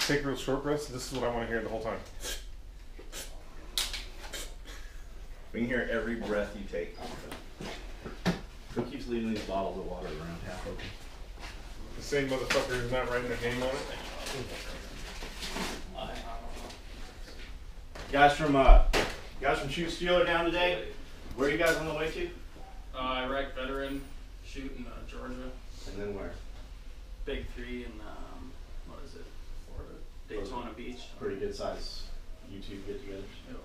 take real short breaths. This is what I want to hear the whole time. We can hear every breath you take. Who keeps leaving these bottles of water around half open? The same motherfucker who's not writing their name on it. Guys from Shoot Steel are down today. Where are you guys on the way to? Iraq veteran, shoot in Georgia. And then where? Big 3 in what is it? Florida, Daytona Beach. Pretty good size YouTube get-togethers. Yep.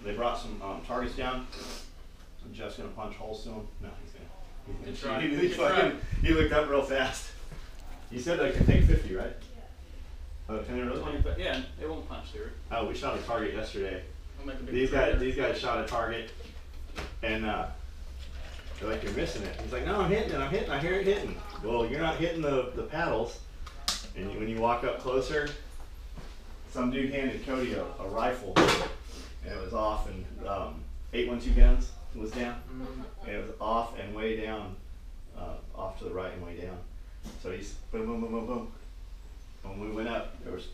They brought some targets down. I'm just gonna punch holes to them. No, he's gonna. He looked up real fast. He said they can take 50, right? Oh, can they really? 25, yeah, it won't punch through. Oh, we shot a target yesterday. I'll make a big These guys shot a target, and they're like, "You're missing it." He's like, "No, I'm hitting it. I hear it hitting." Well, you're not hitting the paddles. And when you walk up closer, some dude handed Cody a rifle, and it was off, and 812 guns was down, and it was off and way down, off to the right and way down. So he's boom, boom, boom, boom, boom. When we went up, there was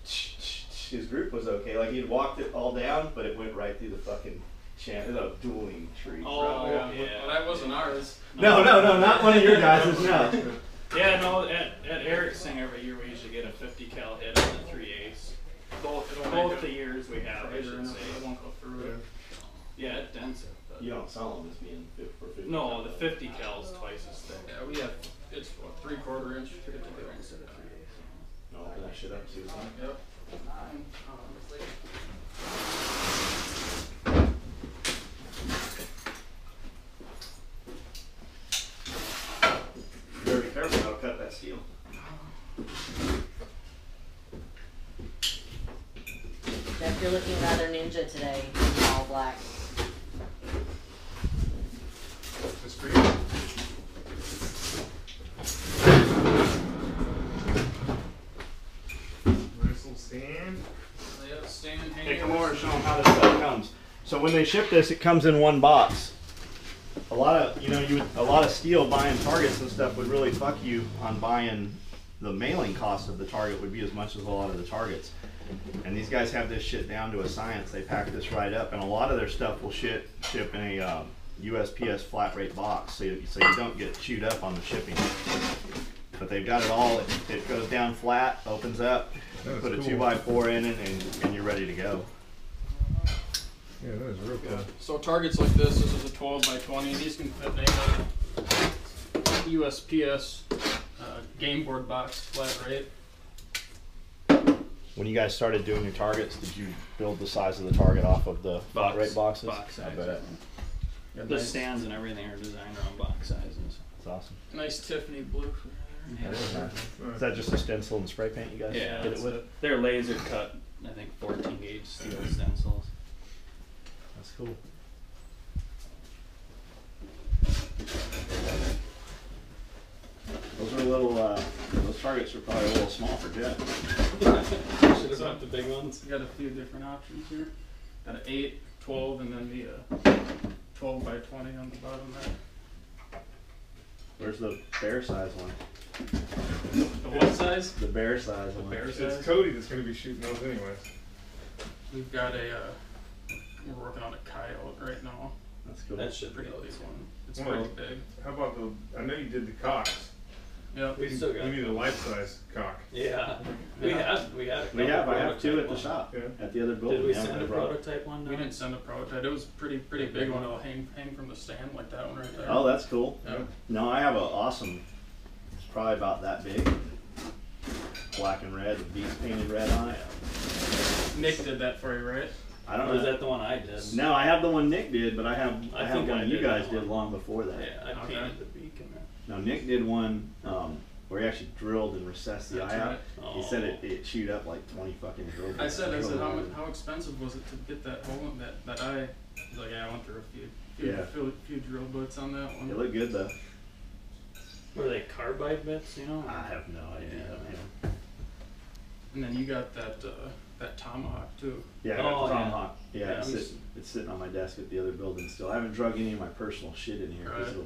his group was okay. Like he had walked it all down, but it went right through the fucking it was a dueling tree. Oh yeah, well, that wasn't ours. No, not one of your guys'. No. Yeah, no. At Eric's thing every year we usually get a 50 cal hit on the 3/8. Both the years we have, I should say. It won't go through it. Yeah, it dents it. But You don't sell them as being for 50. no, the 50 cal is twice as thick. Yeah, we have it's what 3/4 inch to get together instead of 3/8. No, open that shit up. See what's on it. Yep. You better be careful how to cut that steel. Jeff, you're looking rather ninja today in all black. Just for you. Nice little stand. Yeah, stand hanging. Hey, come over and show them how this stuff comes. So when they ship this, it comes in one box. A lot of a lot of steel buying targets and stuff would really fuck you on buying. The mailing cost of the target would be as much as a lot of the targets. And these guys have this shit down to a science. They pack this right up, and a lot of their stuff will ship in a USPS flat rate box, so you don't get chewed up on the shipping. But they've got it all. It goes down flat, opens up, put a 2x4 in it, and you're ready to go. Yeah, that is real cool. So targets like this is a 12x20. These can fit in a USPS game board box flat rate. When you guys started doing your targets, did you build the size of the target off of the flat rate boxes? Box size. I bet. Yeah, the stands and everything are designed around box sizes. That's awesome. Nice Tiffany blue. That is nice. Is that just a stencil and spray paint you guys Yeah, did it with? they're laser cut. I think 14 gauge steel stencils. That's cool. Those are a little. Those targets are probably a little small for Jet. Should have got the big ones. We got a few different options here. Got an 8, 12, and then the 12x20 on the bottom there. Where's the bear size one? The what size? The bear size one. Bear size. It's Cody that's going to be shooting those anyways. We've got we're working on a coyote right now. That's cool. That should be a big one. It's Well, pretty big. How about I know you did the cocks. Yeah, We need a life-size cock. Yeah, We have. I have two at the shop. Yeah. At the other building. Did we Yeah, send a brought- prototype one? we didn't send a prototype. It was pretty big one. It'll hang from the stand like that one right there. Oh, that's cool. Yeah. No, I have an awesome. It's probably about that big. Black and red, with beast painted red on it. Nick did that for you, right? I don't Or was know. that the one I did? No, I have the one Nick did, but I have think one I you did guys that did one. long before that. Yeah, I Okay. painted the beak in there. No, Nick did one where he actually drilled and recessed the That's eye out. right. He said it chewed up like 20 fucking drill I said, drill holes. how expensive was it to get that hole in that eye? He's like, yeah, I went through a few drill bits on that one. It looked good though. Were they carbide bits, you know? I have no idea. Yeah. Man. And then you got that tomahawk too. Yeah, I got Oh, the yeah. Tomahawk. Yeah, Yeah, it's sitting on my desk at the other building still. I haven't drug any of my personal shit in here because Right.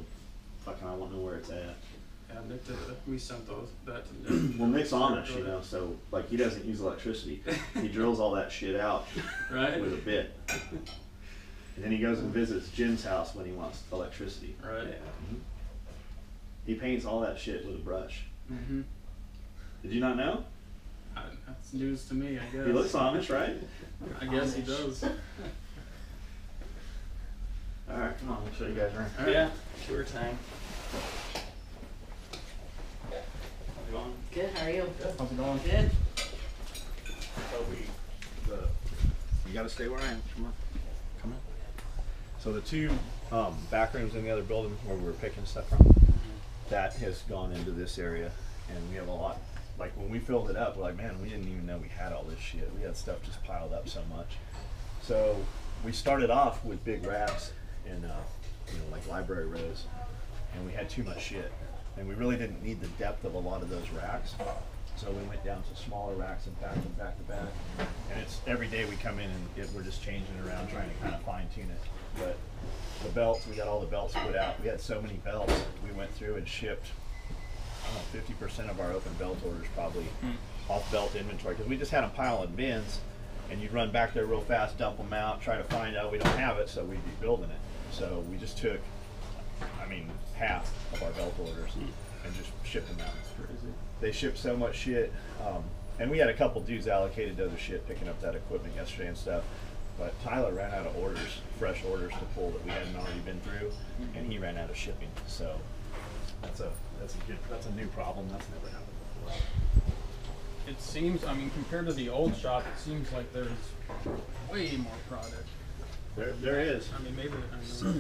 I won't know where it's at. Yeah, Nick did it. We sent that to Nick. Well, Nick's Amish, you know, so like he doesn't use electricity. He drills all that shit out Right. with a bit. And then he goes and visits Jen's house when he wants electricity. Right. Mhm. He paints all that shit with a brush. Mm-hmm. Did you not know? That's news to me, I guess. He looks Amish, right? I guess he does. All right, come on, we'll show you guys around. All right. Yeah, sure time. How's it going? Good, how are you? How's it going? Good. So you gotta stay where I am. Come on. Come on. So the two back rooms in the other building where we were picking stuff from, that has gone into this area, and we have a lot. Like when we filled it up, we're like, man, we didn't even know we had all this shit. We had stuff just piled up so much. So we started off with big racks in, you know, like library rows, and we had too much shit, and we really didn't need the depth of a lot of those racks. So we went down to smaller racks and packed them back to back. And it's every day we come in and we're just changing around, trying to kind of fine tune it. But the belts, we got all the belts put out. We had so many belts, we went through and shipped, I don't know, 50% of our open belt orders probably off belt inventory, because we just had them piled in bins, and you'd run back there real fast, dump them out, try to find out we don't have it, so we'd be building it. So we just took, I mean, half of our belt orders and just shipped them out. Crazy. They shipped so much shit, and we had a couple dudes allocated to other shit picking up that equipment yesterday and stuff. But Tyler ran out of orders, fresh orders to pull that we hadn't already been through, and he ran out of shipping. So that's a new problem. That's never happened before. It seems, I mean, compared to the old shop, it seems like there's way more product. There is. I mean, maybe.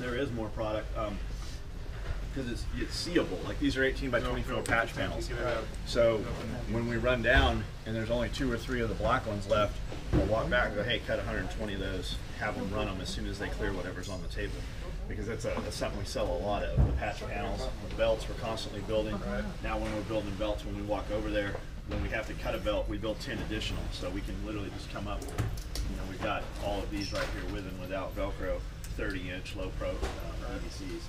There is more product. Because it's seeable. Like these are 18 by 24 patch panels. So when we run down and there's only 2 or 3 of the black ones left, we'll walk back and go, hey, cut 120 of those, have them run them as soon as they clear whatever's on the table. Because that's something we sell a lot of, the patch panels. The belts we're constantly building. Now when we're building belts, when we walk over there, when we have to cut a belt, we build 10 additional. So we can literally just come up, you know, we've got all of these right here with and without Velcro, 30-inch low pro EDCs.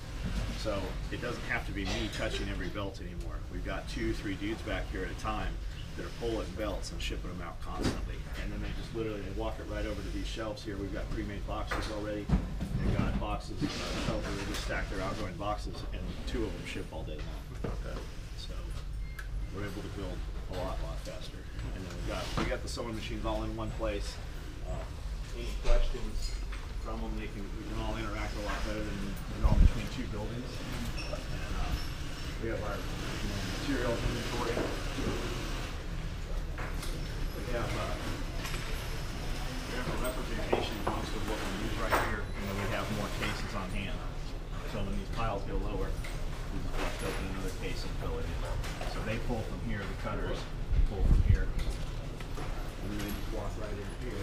So it doesn't have to be me touching every belt anymore. We've got 2, 3 dudes back here at a time that are pulling belts and shipping them out constantly. And then they just literally, they walk it right over to these shelves here. We've got pre-made boxes already. They've got boxes, shelves where they just stack their outgoing boxes, and 2 of them ship all day long. Okay. So we're able to build a lot faster. And then we got the sewing machines all in one place. Any questions from them, we can all interact a lot better than all between 2 buildings. And we have our materials inventory. We have a representation of most of what we use right here, and then we have more cases on hand. So when these piles go lower, we just bust open another case and fill it in. So they pull from here, the cutters pull from here, and then they just walk right in here.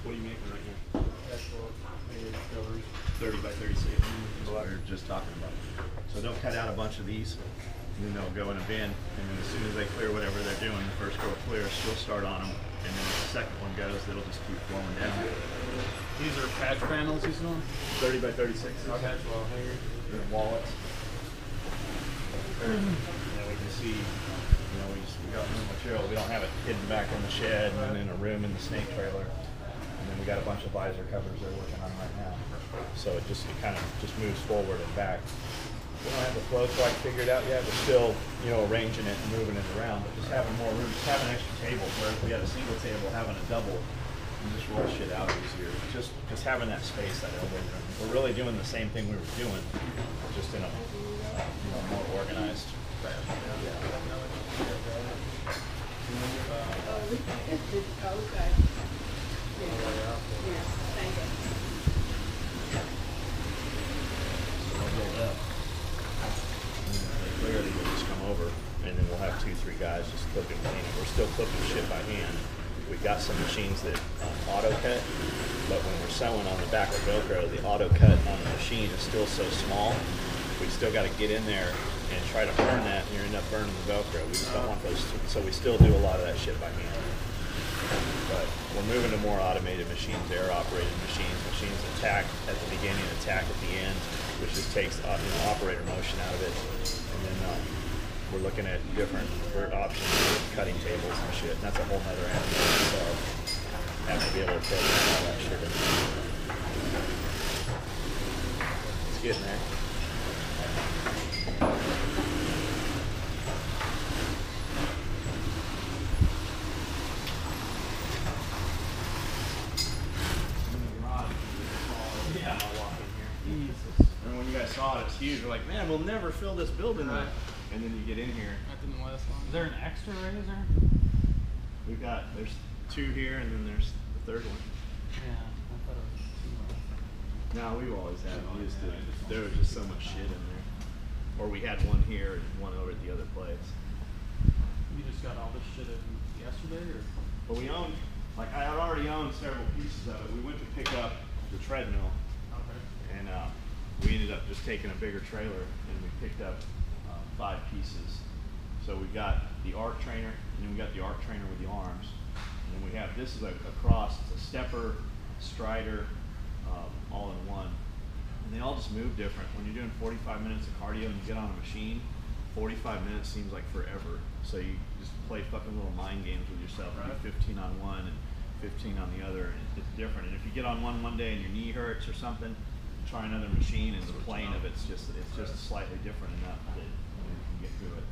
What are you making right now? That's what maybe it covers. 30 by 36. What we were just talking about. So don't cut out a bunch of these. And then they'll go in a bin, and then as soon as they clear whatever they're doing, the first row clears, we'll start on them, and then if the second one goes, it'll just keep flowing down. These are patch panels he's doing? 30 by 36. Okay, well, here. They're wallets. And then we can see, you know, we got new material. We don't have it hidden back in the shed and in a room in the snake trailer. And then we got a bunch of visor covers they're working on right now. So it kind of just moves forward and back. We don't have the flow quite figured out yet. We're still, you know, arranging it and moving it around, but just having more room, just having extra tables. Where if we had a single table, having a double, and just roll shit out easier. Just having that space, that elbow room. We're really doing the same thing we were doing, just in a more organized fashion. Okay. Yes, thank you. So we'll build up. Clearly we'll just come over, and then we'll have 2, 3 guys just clipping and cleaning. We're still clipping shit by hand. We've got some machines that auto cut, but when we're sewing on the back of Velcro, the auto cut on the machine is still so small. We still got to get in there and try to burn that, and you end up burning the Velcro. We just don't want those, so we still do a lot of that shit by hand. But we're moving to more automated machines, air-operated machines, machines that tack at the beginning and tack at the end, which just takes operator motion out of it. And then we're looking at different options for cutting tables and shit. And that's a whole nother animal. So have to be able to program all that shit in. It's getting there. And when you guys saw it, it's huge. We're like, man, we'll never fill this building up. And then you get in here. That didn't last long. Is there an extra razor? There's 2 here, and then there's the 3rd one. Yeah, I thought it was 2 more. No, we've always had it. There was just so much shit in there. Or we had one here and one over at the other place. You just got all this shit in yesterday, or? But we owned, like I had already owned several pieces of it. We went to pick up the treadmill. Okay. And we ended up just taking a bigger trailer, and we picked up 5 pieces. So we got the arc trainer, and then we got the arc trainer with the arms. And then we have, this is a cross, it's a stepper, strider, all in one. And they all just move different. When you're doing 45 minutes of cardio and you get on a machine, 45 minutes seems like forever. So you just play fucking little mind games with yourself. Right. You do 15 on one and 15 on the other, and it's different. And if you get on one day and your knee hurts or something, try another machine, and the plane of it's just slightly different enough that you can get through it.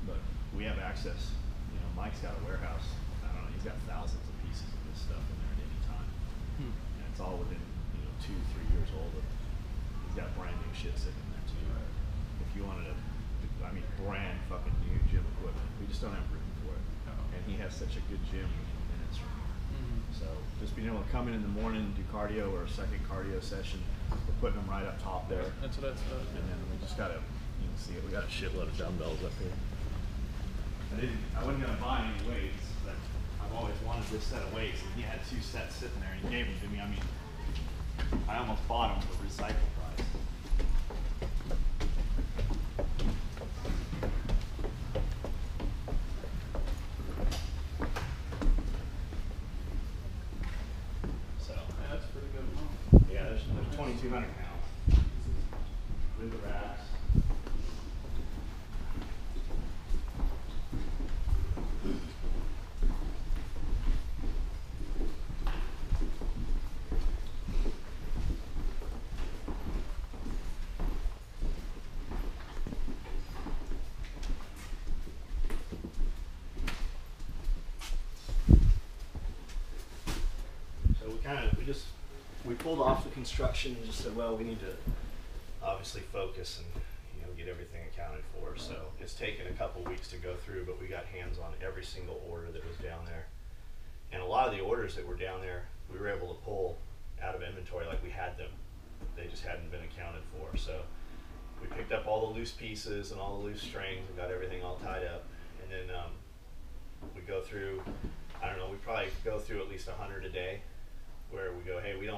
But we have access. You know, Mike's got a warehouse. I don't know. He's got thousands of pieces of this stuff in there at any time, and it's all within 2-3 years old. He's got brand new shit sitting in there too. If you wanted to, brand fucking new gym equipment, we just don't have room for it. And he has such a good gym within minutes from here. So just being able to come in the morning and do cardio or a second cardio session, we're putting them right up top there. That's what I thought. And then we just gotta, you can see it, we got a shitload of dumbbells up here. I wasn't gonna buy any weights, but I've always wanted this set of weights, and he had 2 sets sitting there, and he gave them to me. I almost bought them for recycle price. So That's pretty good amount. yeah, there's 2,200 pounds with the racks. We pulled off the construction and just said, well, we need to obviously focus and get everything accounted for. So it's taken a couple weeks to go through, but we got hands on every single order that was down there. And a lot of the orders that were down there, we were able to pull out of inventory like we had them. They just hadn't been accounted for. So we picked up all the loose pieces and all the loose strings and got everything all tied up. And then we go through, I don't know, we probably go through at least 100 a day, where we go, hey, we've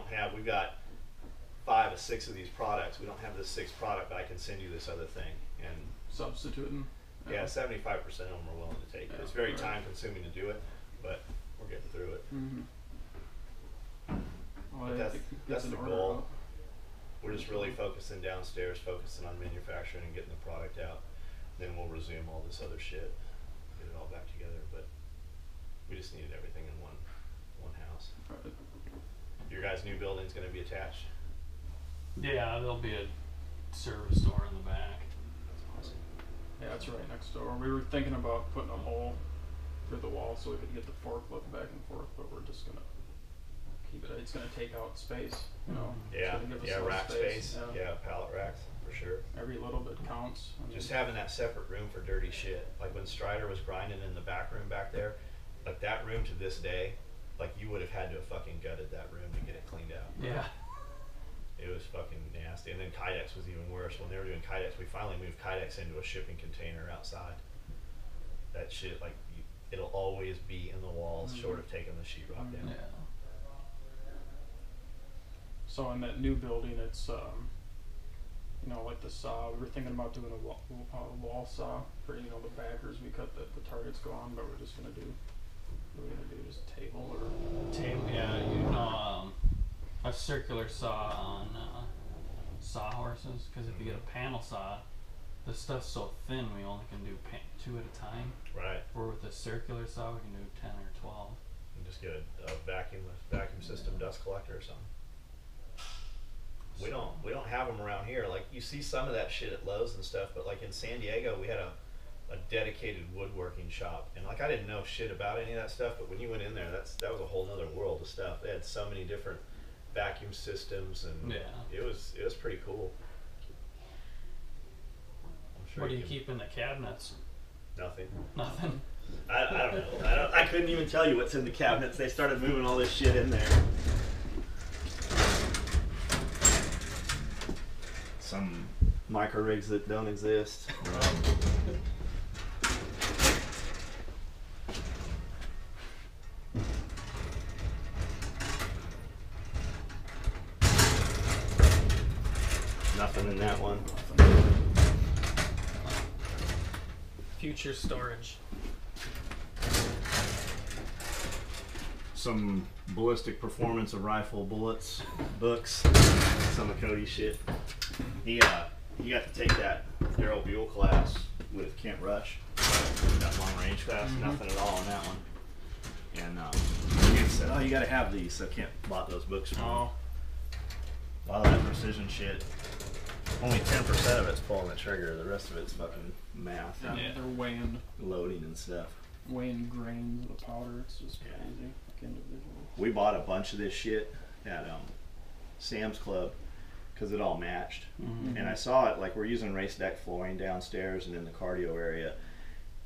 got 5 or 6 of these products. We don't have this 6th product, but I can send you this other thing. And substituting. Yeah, 75% of them are willing to take it. It's very time consuming to do it, but we're getting through it. Well, that's the goal. We're just really focusing downstairs, focusing on manufacturing and getting the product out. Then we'll resume all this other shit, get it all back together. But we just needed everything in one house. Your guys' new building's going to be attached? Yeah, there'll be a service door in the back. That's awesome. Yeah, it's right next door. We were thinking about putting a hole through the wall so we could get the forklift back and forth, but we're just gonna keep it. It's gonna take out space, Yeah, rack space. Yeah, pallet racks for sure. Every little bit counts. Just having that separate room for dirty shit. Like when Strider was grinding in the back room back there, like that room to this day, like you would have had to have fucking gutted that room to get it cleaned out. Yeah. It was fucking nasty. And then Kydex was even worse. When they were doing Kydex, we finally moved Kydex into a shipping container outside. That shit, like, it'll always be in the walls, short of taking the sheetrock down. Yeah. So in that new building, it's like the saw. We were thinking about doing a wall saw for the backers. We cut the targets go on, but we're just gonna do What are we gonna do? Just table or? Table, yeah, a circular saw on sawhorses, because if you get a panel saw, the stuff's so thin we only can do 2 at a time. Right. Or with a circular saw we can do 10 or 12. You just get a vacuum system dust collector or something. We don't have them around here. Like you see some of that shit at Lowe's and stuff, but like in San Diego we had a dedicated woodworking shop, and like I didn't know shit about any of that stuff, but when you went in there, that was a whole nother world of stuff. They had so many different vacuum systems, and it was pretty cool. I'm sure What do you keep in the cabinets? Nothing. Nothing. I don't know. I couldn't even tell you what's in the cabinets. They started moving all this shit in there. Some micro rigs that don't exist. Nothing in that one. Future storage. Some ballistic performance of rifle bullets books. Some of Cody's shit. He got to take that Darrell Buell class with Kent Rush. That long range class, nothing at all on that one. And Kent said, "Oh, you got to have these." So Kent bought those books for him. A lot of that precision shit. Only 10% of it's pulling the trigger. The rest of it's fucking math. Yeah, they're weighing Loading and stuff. grains of the powder. It's just crazy. Like individual. We bought a bunch of this shit at Sam's Club because it all matched. And I saw it, like we're using race deck flooring downstairs and in the cardio area.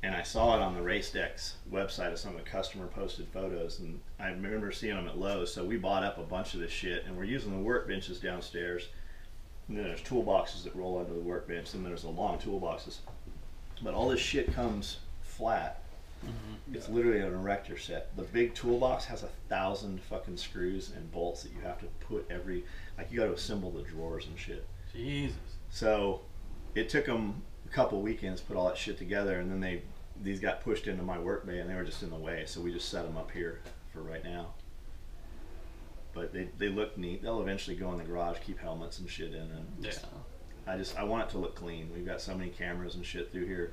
And I saw it on the race deck's website of some of the customer posted photos, and I remember seeing them at Lowe's. So we bought up a bunch of this shit, and we're using the workbenches downstairs. And then there's toolboxes that roll under the workbench, and there's the long toolboxes. But all this shit comes flat. It's literally an erector set. The big toolbox has 1,000 fucking screws and bolts that you have to put like you got to assemble the drawers and shit. Jesus. So it took them a couple weekends to put all that shit together, and then these got pushed into my work bay, and they were just in the way. So we just set them up here for right now. But they look neat. They'll eventually go in the garage, keep helmets and shit in, and I want it to look clean. We've got so many cameras and shit through here.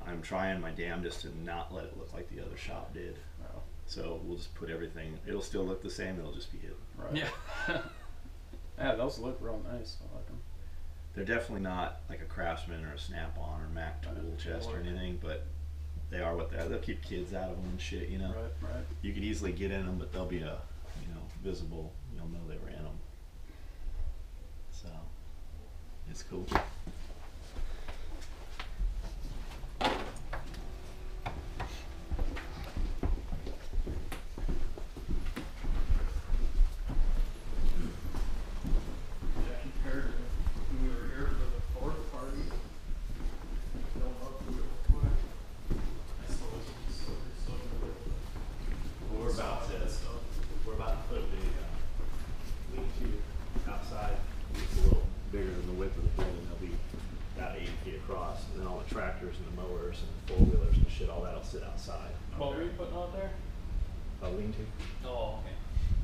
I'm trying my damnedest to not let it look like the other shop did. So we'll just put everything. It'll still look the same. It'll just be hidden. Right. Yeah. Yeah, those look real nice. I like them. They're definitely not like a Craftsman or a Snap-on or Mac tool chest or anything, but they are what they are. They'll keep kids out of them and shit, you know. Right. You could easily get in them, but they'll be visible. You'll know they were in them. So it's cool.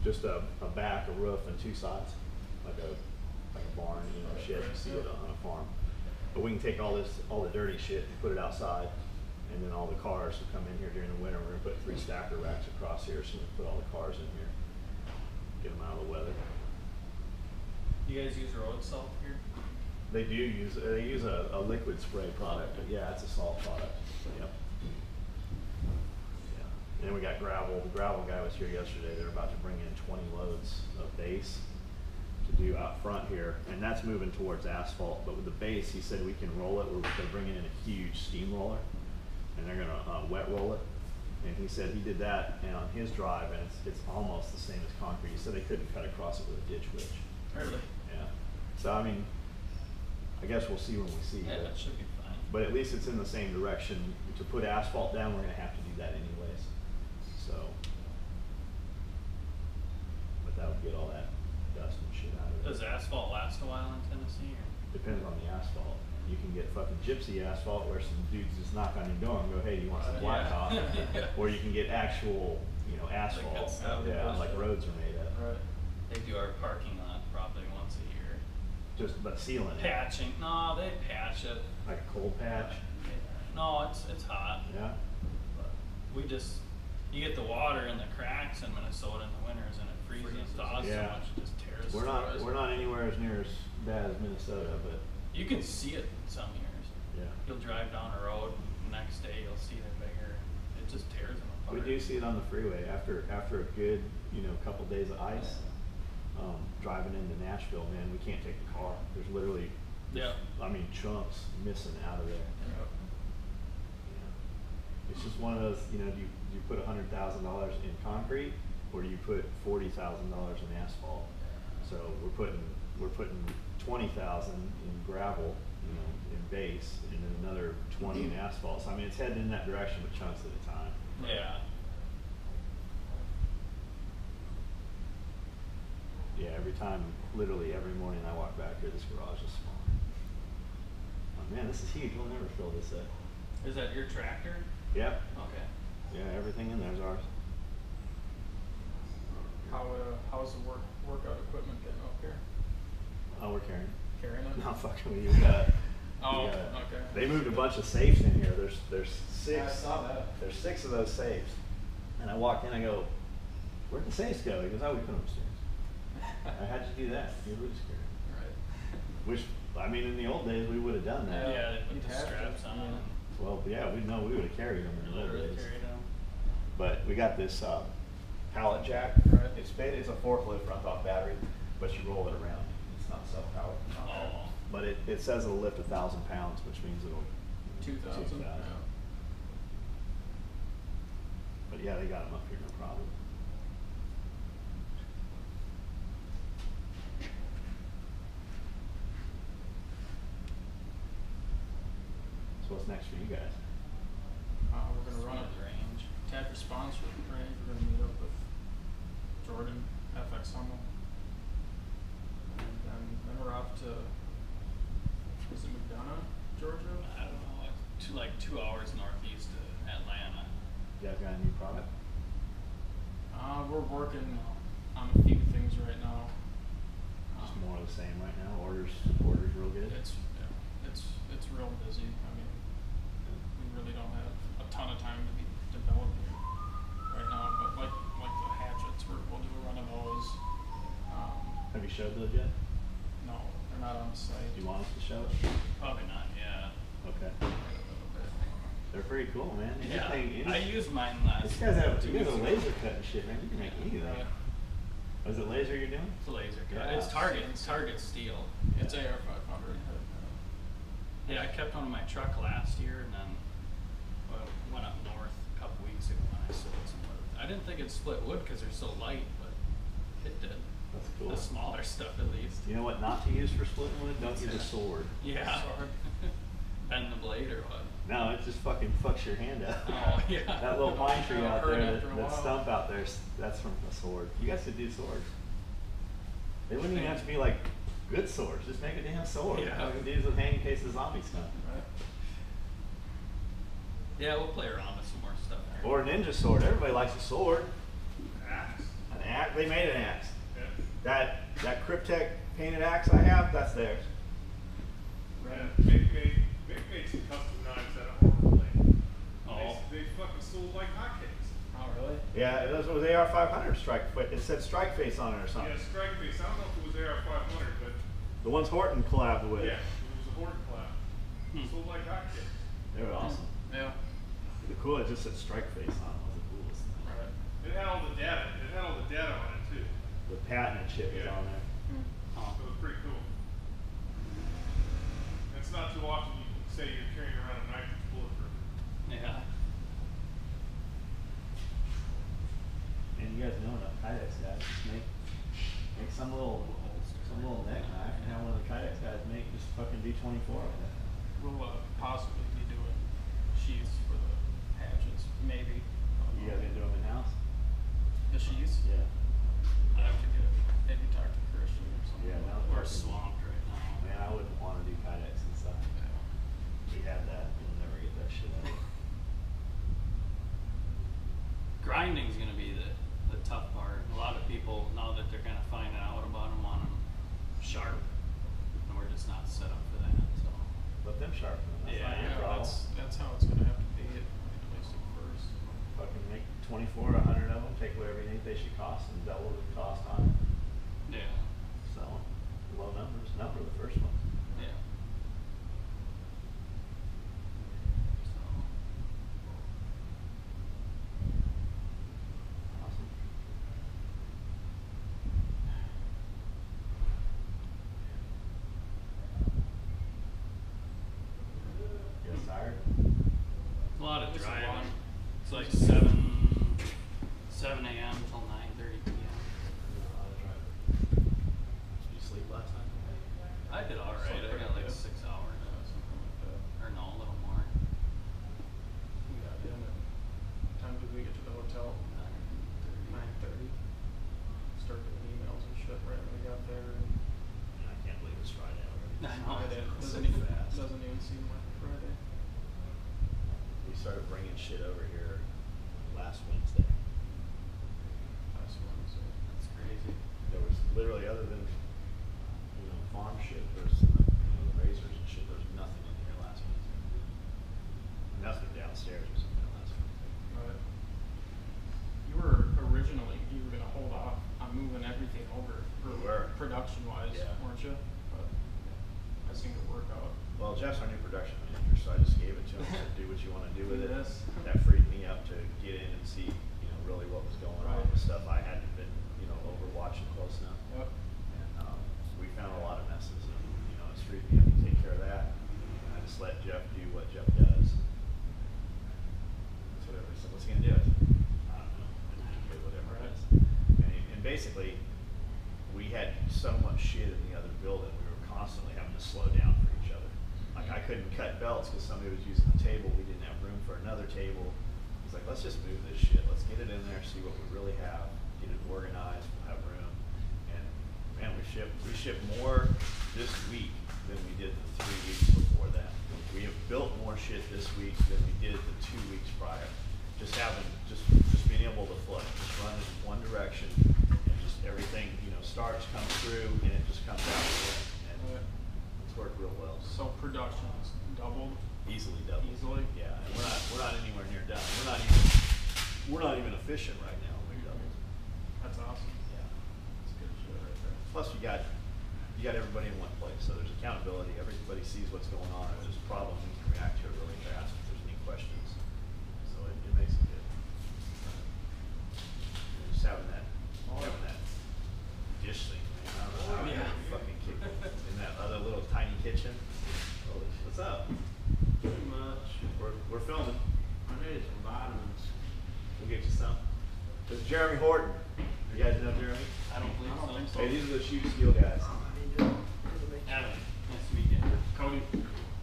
Just a back, a roof, and 2 sides, like a barn, shed. You see it on a farm. But we can take all the dirty shit and put it outside, and then all the cars will come in here during the winter. We're gonna put 3 stacker racks across here, so we can put all the cars in here, get them out of the weather. You guys use road salt here? They use a liquid spray product, but yeah, it's a salt product. Yep. And then we got gravel. The gravel guy was here yesterday. They're about to bring in 20 loads of base to do out front here, and that's moving towards asphalt. But with the base, he said we can roll it. They're bringing in a huge steamroller, and they're gonna wet roll it. And he said he did that and on his drive, and it's almost the same as concrete. He said they couldn't cut across it with a ditch witch. Really? Yeah. So I mean, I guess we'll see when we see. Yeah, that should be fine. But at least it's in the same direction. To put asphalt down, we're gonna have to do that anyways. So, but that would get all that dust and shit out of it. Does asphalt last a while in Tennessee? Or? Depends on the asphalt. you can get fucking gypsy asphalt where some dudes just knock on your door and go, hey, do you want some blacktop? Yeah. Or you can get actual, you know, asphalt. good stuff. Yeah, like roads are made of. Right. They do our parking lot probably once a year. Just, but sealing it. Patching. No, they patch it. Like a cold patch. No, it's hot. Yeah. But you get the water in the cracks in Minnesota in the winters and it freezes and thaws so Yeah. much it just tears. We're not anywhere as near as bad as Minnesota, but You can see it some years. yeah. You'll drive down a road and the next day you'll see they're bigger. It just tears them apart. We do see it on the freeway after a good, you know, couple days of ice. Driving into Nashville, man, we can't take the car. There's literally, Yeah. I mean, chunks missing out of there. Yeah. Yeah. It's just one of those, you know, do you put $100,000 in concrete, or do you put $40,000 in asphalt? So we're putting 20,000 in gravel, you know, in base, and then another 20 in asphalt. So I mean, it's heading in that direction, but chunks at a time. Yeah. Yeah, literally every morning I walk back here, this garage is small. Oh man, this is huge. We'll never fill this up. Is that your tractor? Yep. Okay. Yeah, everything in there's ours. How's the workout equipment getting up here? Oh, we're carrying. Carrying it? No, fucking we got. Oh, we got- okay. They moved a bunch of safes in here. There's six. Yeah, I saw that. There's 6 of those safes. And I walked in, I go, where'd the safes go? He goes, oh, we put them upstairs. How'd you do that? You were just carrying. Right. Which, I mean, in the old days, we would have done that. Yeah, they put You'd the have to, straps on yeah. it. Well, yeah, we would have carried them in the old Literally days. carried them. But we got this pallet jack. Right. It's a forklift front off battery, but you roll it around. It's not self-powered. Oh. But it says it'll lift 1,000 pounds, which means it'll 2,000. 2,000. Yeah. But yeah, they got them up here, no problem. So what's next for you guys? We're gonna run Swim it. range. Tap response with range. We're gonna meet up with Jordan, FX Hummel, and then we're off to is it McDonough, Georgia? I don't know, like 2 hours northeast of Atlanta. You guys got a new product? We're working on a few things right now. Just more of the same right now. Orders real good. It's real busy. I mean, we really don't have a ton of time to be developing right now. But like the hatchets, we'll do a run of those. Have you showed those yet? No, they're not on the site. Do you want us to show it? Probably not, yeah. Okay. They're pretty cool, man. Yeah, Anything- I used mine last. These guys have 2 you guys weeks have ago. laser cut and shit, man. You can make anything. Right. Was it laser you're doing? It's a laser cut. Yeah. It's Target steel. It's AR 500. Yeah, I kept one in my truck last year and then went up north a couple weeks ago when I sold some wood. I didn't think it'd split wood because they're so light, but it did. That's cool. The smaller stuff at least. You know what not to use for splitting wood? Don't use a sword. Yeah. Bend the blade or what? No, it just fucking fucks your hand up. Oh, yeah. That little pine tree out Hurt there, after a that while. stump out there, that's from a sword. You guys could do swords. They wouldn't even have to be like good swords. Just make a damn sword. Yeah. Fucking dudes with hand in case the zombies come. Right. Yeah, we'll play around with some more stuff here. Or a ninja sword. Everybody likes a sword. Axe. An axe. They made an axe. Yeah. That Cryptek painted axe I have, that's theirs. Yeah. Mick made some custom knives out of armor plate. Oh. They fucking sold like hotcakes. Oh, really? Yeah, those was AR 500 strike. It said strike face on it or something. Yeah, strike face. I don't know if it was AR 500, but The ones Horton collabed with. yeah, it was a Horton collab. Sold like hotcakes. They were awesome. Yeah. The cool, it just said strike face on it. Was the coolest. Right. It had all the data. It had all the data on it too. The patent and shit was Yeah. on there. Oh. So it was pretty cool. And it's not too often you can say you're carrying around a knife that's bulletproof. Yeah. And you guys know enough Kydex guys. Just make some little neck knife and have one of the Kydex guys make just fucking D24 of that. We'll possibly be doing sheaths for the hatchets, maybe. You guys gonna do them in house? The sheaths? Yeah. I have to get maybe talk to Christian or something. Yeah, no. We're swamped right now. Man, I wouldn't want to do Kydex and stuff. Yeah. grinding's gonna be the tough part. A lot of people, now that they're kind of finding out about them, want them sharp, and we're just not set up for that. So Let them sharpen them. That's not your Yeah, problem. that's how it's gonna have to be at least at first. Fucking make 24, 100 of them. Take whatever you think they should cost and double the cost on it. yeah, Sell them. Low numbers. Number the first one. yeah. So Awesome. You guys tired? a lot of It's a driving. lot. It's like 7 a.m. till 9:30 p.m. Did you sleep last night? I did all right. I got like 6 hours, Something like that. or no, a little more. We got in at, what time did we get to the hotel? 9:30. Start getting emails and shit right when we got there. And I can't believe it's Friday already. I know. Friday It's so doesn't even, fast. doesn't even seem like Friday. We started bringing shit over here last Wednesday. Last Wednesday. That's crazy. There was literally, other than, farm shit, there's some, razors and shit, there's nothing in here last Wednesday. Nothing downstairs or something last Wednesday. But you were originally, you were gonna hold off on moving everything over We were. production wise, Yeah. weren't you? But that seemed to work out. Well, Jeff's our new production manager, so I just gave it to him, said, do what you wanna do with Do it. this. That freed me up to get in and see, really what was going on Right. with stuff I hadn't been, overwatching close enough. Yep. And we found a lot of messes, and it's freed me up to take care of that. And I just let Jeff do what Jeff does. That's what everybody said. What's he gonna do? I said, I don't know. Do whatever it is. And basically, we had so much shit in the other building. We were constantly having to slow down for each other. Like I couldn't cut belts because somebody was using the table. We didn't have room for another table. He's like, let's just move this shit. Let's get it in there, see what we really have, get it organized, we'll have room. And man, we shipped more this week than we did the 3 weeks before that. We have built more shit this week than we did the 2 weeks prior. Just being able to flow, just run in one direction, and just everything, starts, comes through, and it just comes out again. And it's worked real well. So production's doubled Easily doubled. easily. Yeah, and we're not anywhere near done. We're not even efficient right now. We've doubled. That's awesome. Yeah. That's good shit right there. Plus, you got everybody in one place, so there's accountability. Everybody sees what's going on. If there's a problem, we can react to it really fast if there's any questions. So it makes it good. And just having that dish thing, man. I don't know how Yeah. I fucking kick it in that other little tiny kitchen. Holy shit. What's up? Pretty much. We're filming. I need some vitamins. We'll get you some. This is Jeremy Horton. You guys know Jeremy? I don't believe I don't so. think so. Hey, these are the Shoot Steel guys. Adam, nice to meet you. Cody.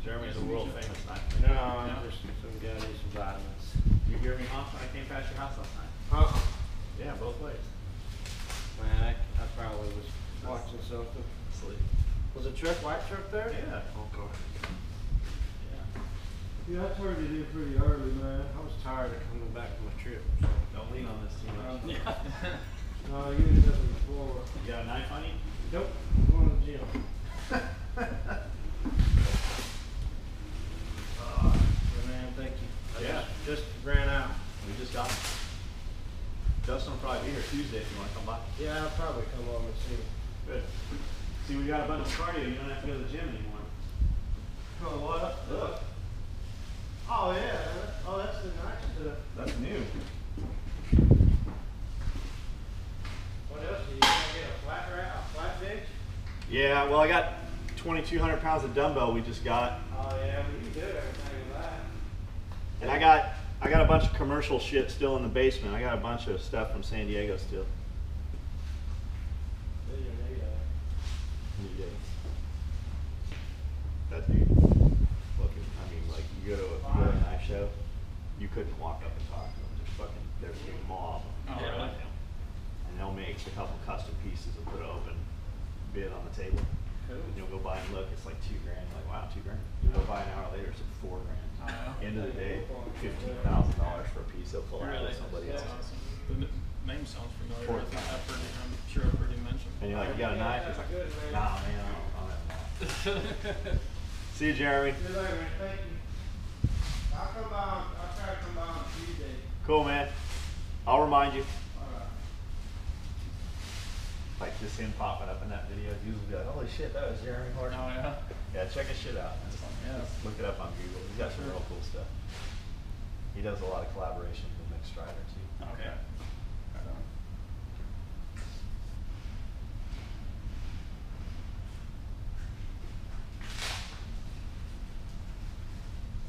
Jeremy's a Nice to world meet you. famous knife No, maker. I'm just some guy needs some vitamins. You hear me honk when I came past your house last night? Yeah, both ways. Man, I probably was watching something. Sleep. Was the white truck there? Yeah. Okay. Yeah. Yeah, I turned it in pretty early, man. I was tired of coming back from my trip. So. Don't lean on this too much. Yeah. No, you ended up on the floor. You got a knife on you? Nope, I'm going to the gym. Man, thank you. I Yeah. just ran out. We just got it. Dustin will probably be here Tuesday if you want to come by. Yeah, I'll probably come over and see you. Good. See, we got a bunch of cardio. You don't have to go to the gym anymore. Oh, what? Look. Oh, yeah. Oh, that's the nice. That's new. What else? Are you going to get a flat bench? Yeah, well, I got 2,200 pounds of dumbbell we just got. Oh, yeah, well, you can do everything with that. And I got a bunch of commercial shit still in the basement. I got a bunch of stuff from San Diego still. That dude, fucking, I mean, like, you go to a knife show, you couldn't walk up and talk to them. There's a mob. Oh, Yeah. really? And they'll make a couple custom pieces and put an open bid on the table. Cool. And you'll go buy and look, it's like $2 grand. You're like, wow, $2 grand. You go buy an hour later, it's like $4 grand. Oh, yeah. End of the day, $15,000 for a piece. They'll pull out Really? of somebody That's else. awesome. The name sounds familiar. I think $4,000. I'm sure I've already mentioned. And you're like, you got a knife? It's like, nah, man, I don't have that. See you, Jeremy. See you later, man. Thank you. I'll come by. I'll try to come by on Tuesday. Cool, man. I'll remind you. Alright. Like just him popping up in that video. Usually be like, holy shit, that was Jeremy Horton. Oh yeah. Yeah, check his shit out. Just look it up on Google. He's got some real cool stuff. He does a lot of collaborations with Nick Strider too. Okay. Right on.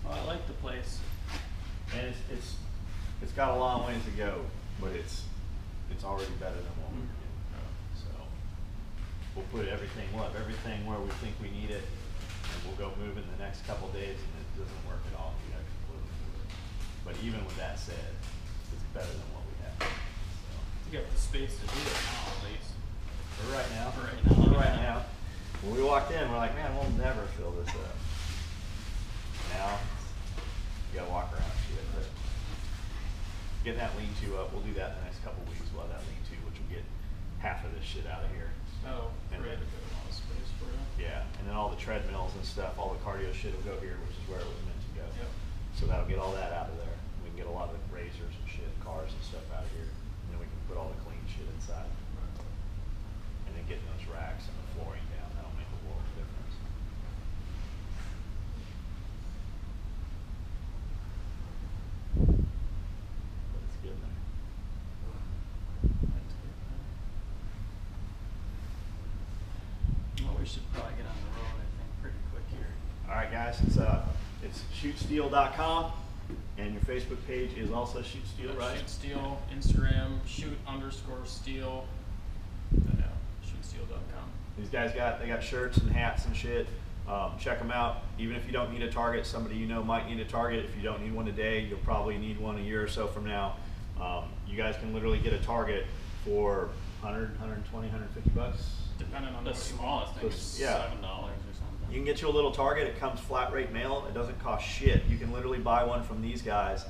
Well, I like the place. And it's got a long ways to go, but it's already better than what we were doing. So we'll put everything where we think we need it, and we'll go move in the next couple days, and it doesn't work at all. We have to completely do it. But even with that said, it's better than what we have. So You got the space to do it now, at least. for right now, Right now. When we walked in, we're like, man, we'll never fill this up. Now you gotta walk around and shit. But getting that lean-to up, we'll do that in the next couple weeks. We'll have that lean-to, which will get half of this shit out of here. Oh, And great. A then- good amount of space for you. Yeah, and then all the treadmills and stuff, all the cardio shit will go here, which is where it was meant to go. Yep. So that'll get all that out of there. We can get a lot of the razors and shit, cars and stuff out of here. And then we can put all the clean shit inside. And then getting those racks and the flooring down, that'll make a world of difference. But it's getting there. That's good, man. Well, we should probably get on the road, I think, pretty quick here. All right, guys, it's shootsteel.com, and your Facebook page is also Shoot Steel, right? Shoot Steel, Instagram, shoot_steel. Yeah, shootsteel.com. These guys they got shirts and hats and shit. Check them out. Even if you don't need a target, somebody you know might need a target. If you don't need one today, you'll probably need one a year or so from now. You guys can literally get a target for 100, 120, 150 bucks. Depending on The what you smallest thing The- is yeah. $7 or something. You can get you a little target. It comes flat rate mail. It doesn't cost shit. You can literally buy one from these guys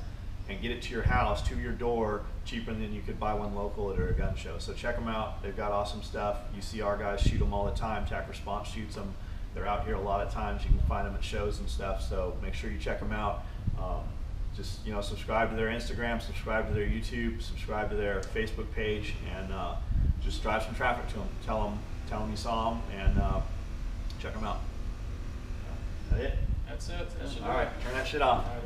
and get it to your house, to your door, cheaper than you could buy one local at a gun show. So check them out. They've got awesome stuff. You see our guys shoot them all the time. Tac Response shoots them. They're out here a lot of times. You can find them at shows and stuff. So make sure you check them out. Just subscribe to their Instagram, subscribe to their YouTube, subscribe to their Facebook page, and just drive some traffic to them. Tell them you saw them, and check them out. That it? That's it. That should do All right, it. turn that shit off. All right.